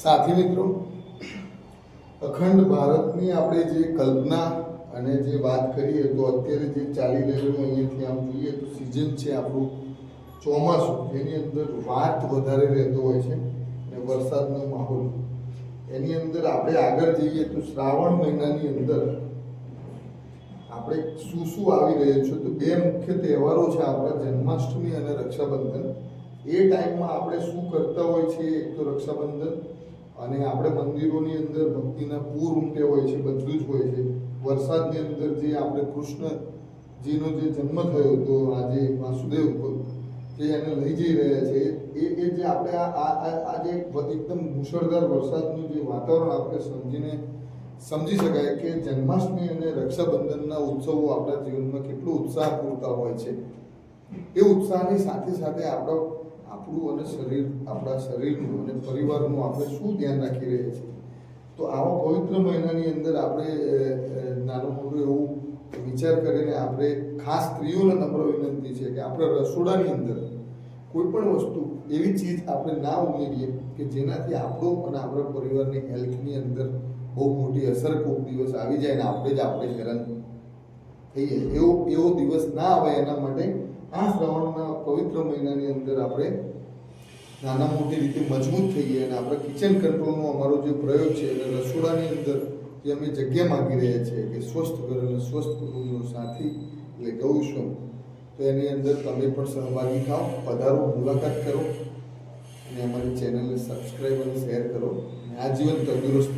સાથી મિત્રો, અખંડ ભારતની આપણે જે કલ્પના અને જે વાત કરીએ તો અત્યારે જે ચાલી રહેલું અહીંયાથી આમ જોઈએ તો સિઝન છે આપણું ચોમાસું, એની અંદર વાત વધારે રહેતો હોય છે અને વરસાદનો માહોલ. એની અંદર આપણે આગળ જઈએ તો શ્રાવણ મહિનાની અંદર આપણે શું શું આવી રહ્યું છે તો બે મુખ્ય તહેવારો છે આપણા, જન્માષ્ટમી અને રક્ષાબંધન. એ ટાઈમમાં આપણે શું કરતા હોય છે, એક તો રક્ષાબંધન અને આપણે મંદિરોની અંદર ભક્તિના પૂર ઉમટ્યા હોય છે, બધું જ હોય છે. વરસાદની અંદર જે આપણે કૃષ્ણજીનો જે જન્મ થયો તો આજે વાસુદેવ જે એને લઈ જઈ રહ્યા છે એ જે આપણે આજે એકદમ મુશળધાર વરસાદનું જે વાતાવરણ આપણે સમજી શકાય કે જન્માષ્ટમી અને રક્ષાબંધનના ઉત્સવો આપણા જીવનમાં કેટલો ઉત્સાહ પૂરતા હોય છે. એ ઉત્સાહની સાથે સાથે આપણું અને આપણા શરીરનું અને પરિવારનું આપણે શું ધ્યાન રાખી રહ્યા છીએ. તો આવા પવિત્ર મહિનાની અંદર આપણે નાનું મોટું એવું વિચાર કરીને આપણે ખાસ સ્ત્રીઓને નમ્ર વિનંતી છે કે આપણે રસોડાની અંદર કોઈ પણ વસ્તુ એવી ચીજ આપણે ના ઉમેરીએ કે જેનાથી આપણો અને આપણા પરિવારની હેલ્થની અંદર બહુ મોટી અસર કોઈક દિવસ આવી જાય ને આપણે હેરાન થઈએ. એવો દિવસ ના આવે એના માટે આ શ્રાવણના પવિત્ર મહિનાની અંદર આપણે નાના મોટી રીતે મજબૂત થઈએ અને આપણે કિચન કંટ્રોલનો અમારો જે પ્રયોગ છે અને રસોડાની અંદર જે અમે જગ્યા માગી રહ્યા છીએ કે સ્વસ્થ ઘર અને સ્વસ્થ કુટુંબનો સાથી એટલે ગૌશ્વમ, તો એની અંદર તમે પણ સહભાગી થાઓ, પધારો, મુલાકાત કરો અને અમારી ચેનલને સબસ્ક્રાઈબ અને શેર કરો અને આજીવન તંદુરસ્ત